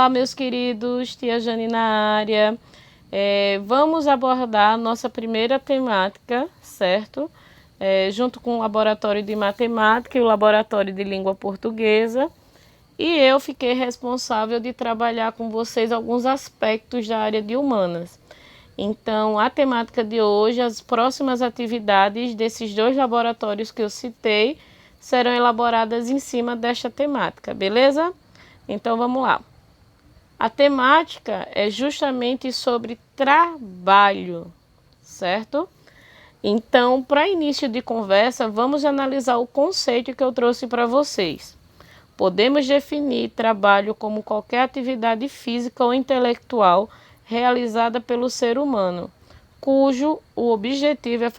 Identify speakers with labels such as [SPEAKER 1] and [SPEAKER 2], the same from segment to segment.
[SPEAKER 1] Olá, meus queridos, tia Jane na área. Vamos abordar a nossa primeira temática, certo? Junto com o Laboratório de Matemática e o Laboratório de Língua Portuguesa. E eu fiquei responsável de trabalhar com vocês alguns aspectos da área de humanas. Então, a temática de hoje, as próximas atividades desses dois laboratórios que eu citei, serão elaboradas em cima desta temática, beleza? Então, vamos lá. A temática é justamente sobre trabalho, certo? Então, para início de conversa, vamos analisar o conceito que eu trouxe para vocês. Podemos definir trabalho como qualquer atividade física ou intelectual realizada pelo ser humano, cujo o objetivo é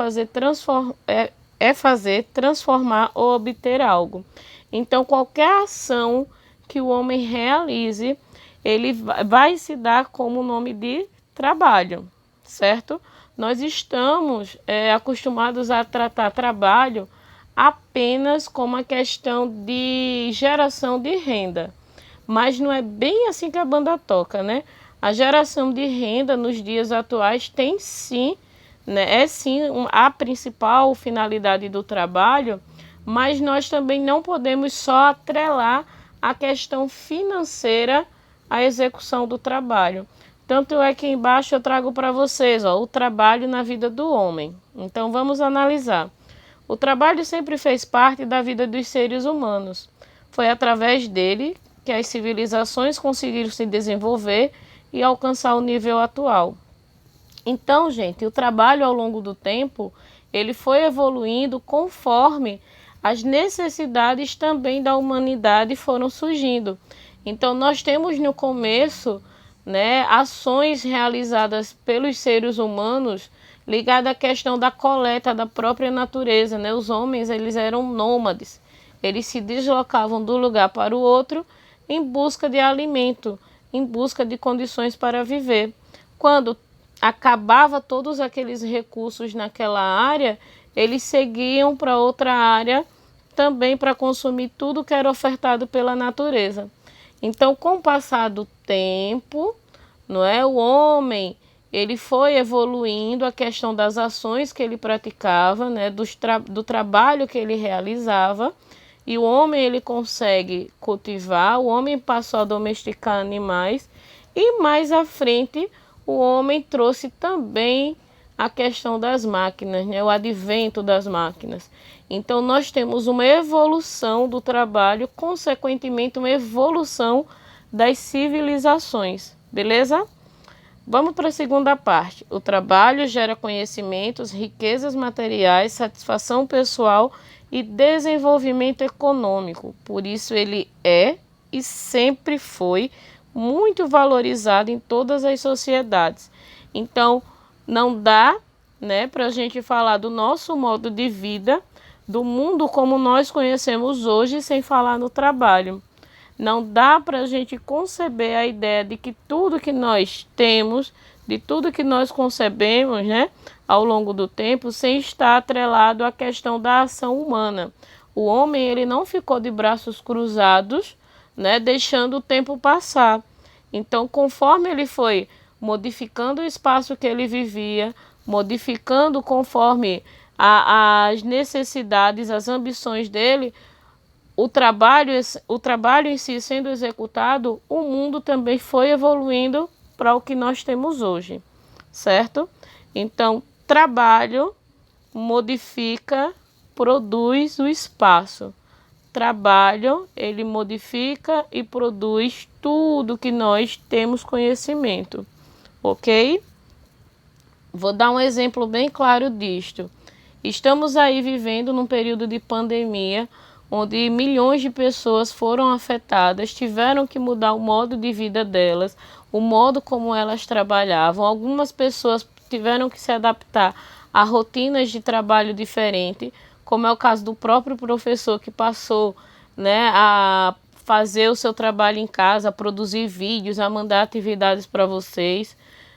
[SPEAKER 1] fazer transformar ou obter algo. Então, qualquer ação que o homem realize, ele vai se dar como nome de trabalho, certo? Nós estamos acostumados a tratar trabalho apenas como a questão de geração de renda, mas não é bem assim que a banda toca, né? A geração de renda nos dias atuais tem sim, né? É sim a principal finalidade do trabalho, mas nós também não podemos só atrelar a questão financeira à execução do trabalho. Tanto é que embaixo eu trago para vocês, o trabalho na vida do homem. Então vamos analisar. O trabalho sempre fez parte da vida dos seres humanos. Foi através dele que as civilizações conseguiram se desenvolver e alcançar o nível atual. Então, gente, o trabalho ao longo do tempo, ele foi evoluindo conforme as necessidades também da humanidade foram surgindo. Então, nós temos no começo, né, ações realizadas pelos seres humanos ligadas à questão da coleta da própria natureza, né? Os homens, eles eram nômades. Eles se deslocavam do lugar para o outro em busca de alimento, em busca de condições para viver. Quando acabava todos aqueles recursos naquela área, eles seguiam para outra área também para consumir tudo que era ofertado pela natureza. Então, com o passar do tempo, não é, o homem ele foi evoluindo a questão das ações que ele praticava, né, do trabalho que ele realizava, e o homem ele consegue cultivar, o homem passou a domesticar animais, e mais à frente o homem trouxe também a questão das máquinas, né, o advento das máquinas. Então nós temos uma evolução do trabalho, consequentemente uma evolução das civilizações, beleza? Vamos para a segunda parte. O trabalho gera conhecimentos, riquezas materiais, satisfação pessoal e desenvolvimento econômico. Por isso ele é e sempre foi muito valorizado em todas as sociedades. Então, não dá, né, para a gente falar do nosso modo de vida, do mundo como nós conhecemos hoje, sem falar no trabalho. Não dá para a gente conceber a ideia de que tudo que nós temos, de tudo que nós concebemos, né, ao longo do tempo, sem estar atrelado à questão da ação humana. O homem ele não ficou de braços cruzados, né, deixando o tempo passar. Então, conforme ele foi modificando o espaço que ele vivia, modificando conforme as necessidades, as ambições dele, o trabalho em si sendo executado, o mundo também foi evoluindo para o que nós temos hoje, certo? Então, trabalho modifica, produz o espaço. Trabalho, ele modifica e produz tudo que nós temos conhecimento, ok? Vou dar um exemplo bem claro disto. Estamos aí vivendo num período de pandemia, onde milhões de pessoas foram afetadas, tiveram que mudar o modo de vida delas, o modo como elas trabalhavam. Algumas pessoas tiveram que se adaptar a rotinas de trabalho diferentes, como é o caso do próprio professor que passou, né, a fazer o seu trabalho em casa, a produzir vídeos, a mandar atividades para vocês,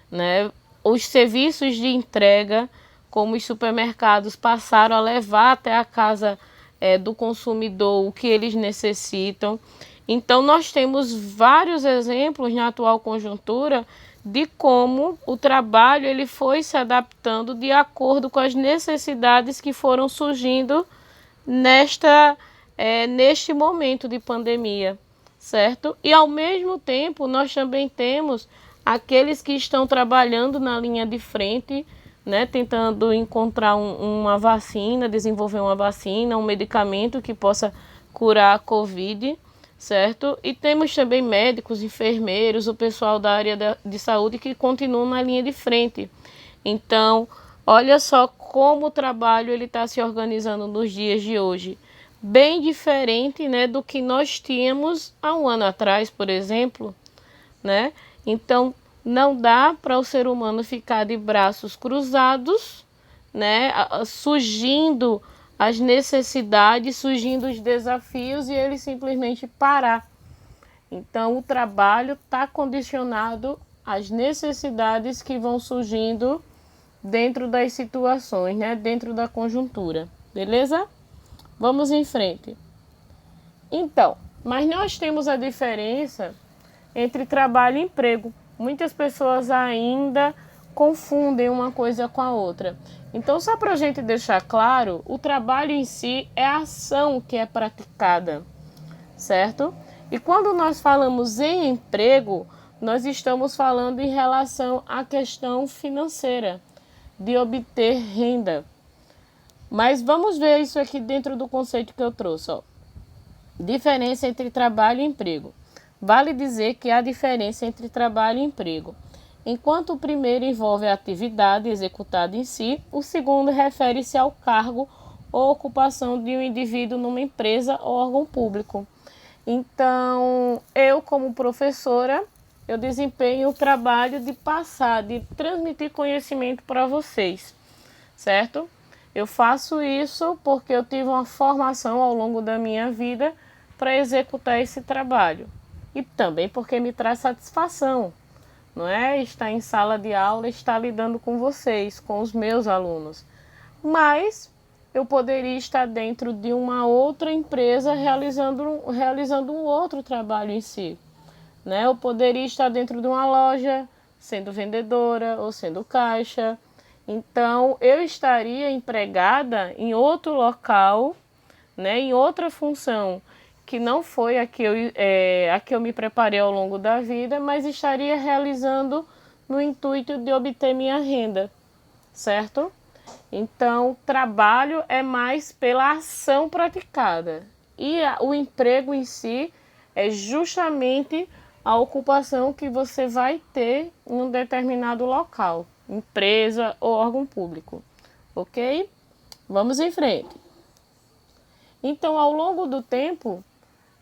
[SPEAKER 1] né? Os serviços de entrega, como os supermercados, passaram a levar até a casa do consumidor o que eles necessitam. Então, nós temos vários exemplos na atual conjuntura de como o trabalho ele foi se adaptando de acordo com as necessidades que foram surgindo neste momento de pandemia, certo? E ao mesmo tempo nós também temos aqueles que estão trabalhando na linha de frente, né, tentando encontrar uma vacina, desenvolver uma vacina, um medicamento que possa curar a Covid, certo? E temos também médicos, enfermeiros, o pessoal da área de saúde que continuam na linha de frente. Então, olha só como o trabalho ele está se organizando nos dias de hoje. Bem diferente, né, do que nós tínhamos há um ano atrás, por exemplo, né? Então, não dá para o ser humano ficar de braços cruzados, né, surgindo as necessidades, surgindo os desafios e ele simplesmente parar. Então, o trabalho está condicionado às necessidades que vão surgindo dentro das situações, né, dentro da conjuntura, beleza? Vamos em frente. Então, mas nós temos a diferença entre trabalho e emprego. Muitas pessoas ainda confundem uma coisa com a outra. Então, só para a gente deixar claro, o trabalho em si é a ação que é praticada, certo? E quando nós falamos em emprego, nós estamos falando em relação à questão financeira, de obter renda. Mas vamos ver isso aqui dentro do conceito que eu trouxe, ó. Diferença entre trabalho e emprego. Vale dizer que há diferença entre trabalho e emprego. Enquanto o primeiro envolve a atividade executada em si, o segundo refere-se ao cargo ou ocupação de um indivíduo numa empresa ou órgão público. Então, eu como professora, eu desempenho o trabalho de passar, de transmitir conhecimento para vocês, certo? Eu faço isso porque eu tive uma formação ao longo da minha vida para executar esse trabalho. E também porque me traz satisfação, não é? Estar em sala de aula, estar lidando com vocês, com os meus alunos. Mas eu poderia estar dentro de uma outra empresa realizando um outro trabalho em si, né? Eu poderia estar dentro de uma loja, sendo vendedora ou sendo caixa. Então, eu estaria empregada em outro local, né, em outra função, que não foi a que eu me preparei ao longo da vida, mas estaria realizando no intuito de obter minha renda, certo? Então, trabalho é mais pela ação praticada. E o emprego em si é justamente a ocupação que você vai ter em um determinado local, empresa ou órgão público, ok? Vamos em frente. Então, ao longo do tempo,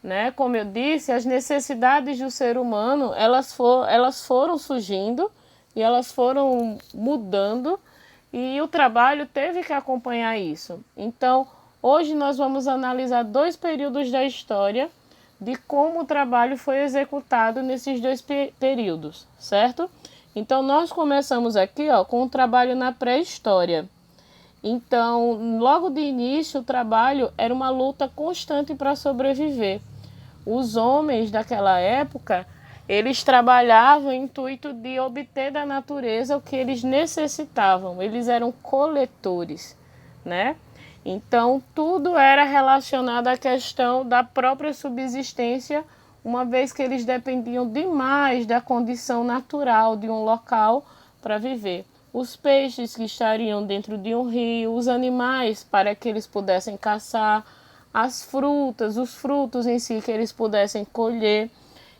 [SPEAKER 1] né, como eu disse, as necessidades do ser humano, elas foram surgindo e elas foram mudando e o trabalho teve que acompanhar isso. Então, hoje nós vamos analisar 2 períodos da história de como o trabalho foi executado nesses 2 períodos, certo? Então, nós começamos aqui, ó, com o trabalho na pré-história. Então, logo de início, o trabalho era uma luta constante para sobreviver. Os homens daquela época, eles trabalhavam no intuito de obter da natureza o que eles necessitavam. Eles eram coletores, né? Então, tudo era relacionado à questão da própria subsistência, uma vez que eles dependiam demais da condição natural de um local para viver. Os peixes que estariam dentro de um rio, os animais para que eles pudessem caçar, as frutas, os frutos em si que eles pudessem colher.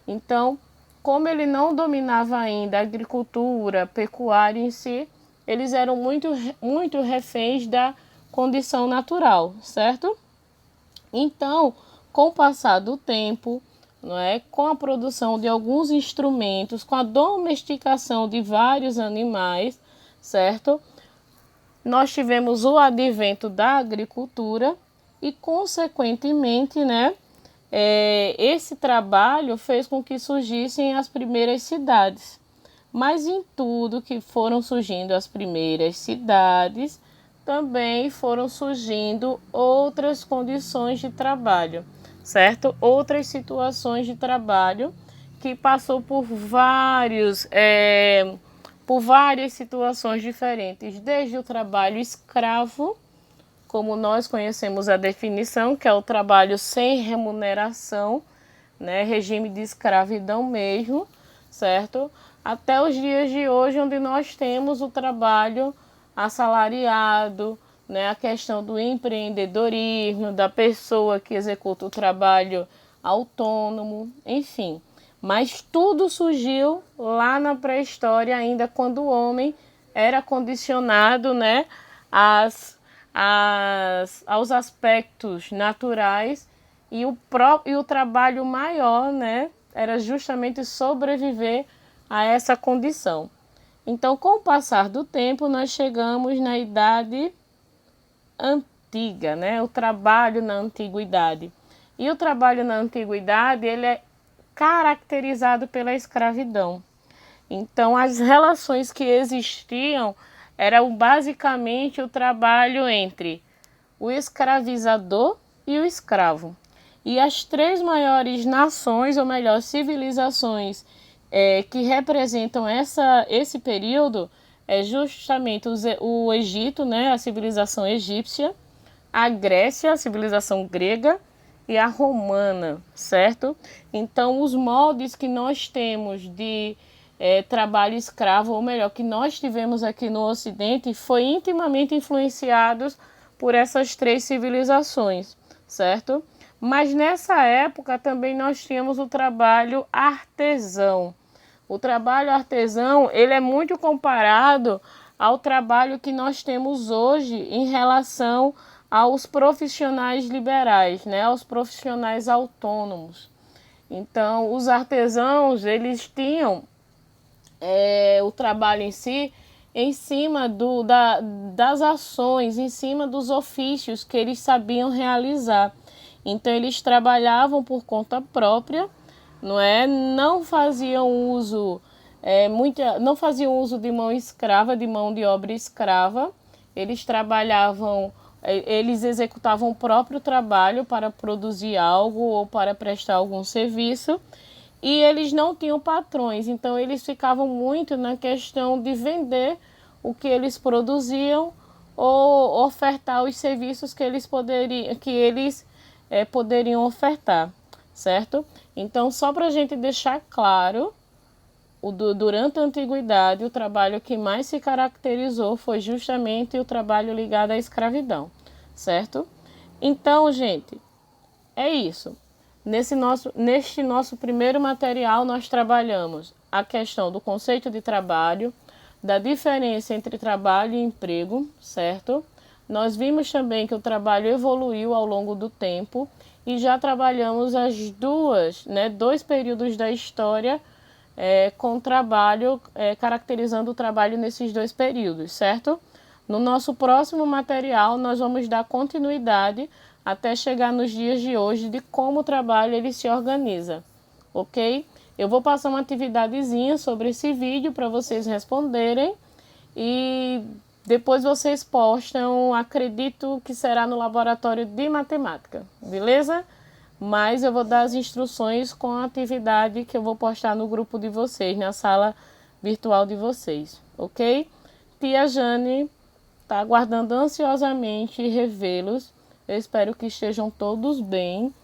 [SPEAKER 1] Então, como ele não dominava ainda a agricultura, a pecuária em si, eles eram muito reféns da condição natural, certo? Então, com o passar do tempo, não é, com a produção de alguns instrumentos, com a domesticação de vários animais, certo? Nós tivemos o advento da agricultura e, consequentemente, né, esse trabalho fez com que surgissem as primeiras cidades. Mas em tudo que foram surgindo as primeiras cidades, também foram surgindo outras condições de trabalho, certo? Outras situações de trabalho que passou por várias situações diferentes, desde o trabalho escravo, como nós conhecemos a definição, que é o trabalho sem remuneração, né, regime de escravidão mesmo, certo? Até os dias de hoje, onde nós temos o trabalho assalariado, né, a questão do empreendedorismo, da pessoa que executa o trabalho autônomo, enfim. Mas tudo surgiu lá na pré-história, ainda quando o homem era condicionado, né, aos aspectos naturais e o trabalho maior, né, era justamente sobreviver a essa condição. Então, com o passar do tempo, nós chegamos na idade antiga, né, o trabalho na antiguidade. E o trabalho na antiguidade, ele é caracterizado pela escravidão. Então, as relações que existiam eram basicamente o trabalho entre o escravizador e o escravo. E as três maiores nações, ou melhor, civilizações que representam esse período é justamente o Egito, né, a civilização egípcia, a Grécia, a civilização grega e a romana, certo? Então, os moldes que nós temos de trabalho escravo, ou melhor, que nós tivemos aqui no Ocidente, foi intimamente influenciados por essas três civilizações, certo? Mas nessa época também nós tínhamos o trabalho artesão. O trabalho artesão, ele é muito comparado ao trabalho que nós temos hoje em relação aos profissionais liberais, né, aos profissionais autônomos. Então, os artesãos, eles tinham o trabalho em si em cima das ações, em cima dos ofícios que eles sabiam realizar. Então, eles trabalhavam por conta própria, não é? Não faziam uso não faziam uso de mão escrava, de mão de obra escrava. Eles trabalhavam, eles executavam o próprio trabalho para produzir algo ou para prestar algum serviço. E eles não tinham patrões, então eles ficavam muito na questão de vender o que eles produziam ou ofertar os serviços que eles poderiam ofertar, certo? Então, só para a gente deixar claro, durante a antiguidade, o trabalho que mais se caracterizou foi justamente o trabalho ligado à escravidão, certo? Então, gente, é isso. Neste nosso primeiro material, nós trabalhamos a questão do conceito de trabalho, da diferença entre trabalho e emprego, certo? Nós vimos também que o trabalho evoluiu ao longo do tempo e já trabalhamos dois períodos da história com trabalho, caracterizando o trabalho nesses dois períodos, certo? No nosso próximo material, nós vamos dar continuidade até chegar nos dias de hoje de como o trabalho ele se organiza, ok? Eu vou passar uma atividadezinha sobre esse vídeo para vocês responderem e depois vocês postam, acredito que será no laboratório de matemática, beleza? Mas eu vou dar as instruções com a atividade que eu vou postar no grupo de vocês, na sala virtual de vocês, ok? Tia Jane está aguardando ansiosamente revê-los. Eu espero que estejam todos bem,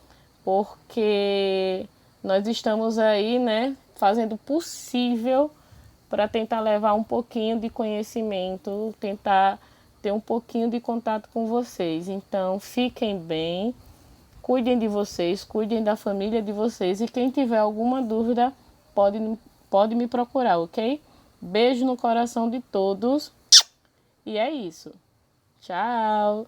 [SPEAKER 1] porque nós estamos aí, né, fazendo o possível para tentar levar um pouquinho de conhecimento, tentar ter um pouquinho de contato com vocês. Então, fiquem bem, cuidem de vocês, cuidem da família de vocês e quem tiver alguma dúvida pode me procurar, ok? Beijo no coração de todos e é isso. Tchau!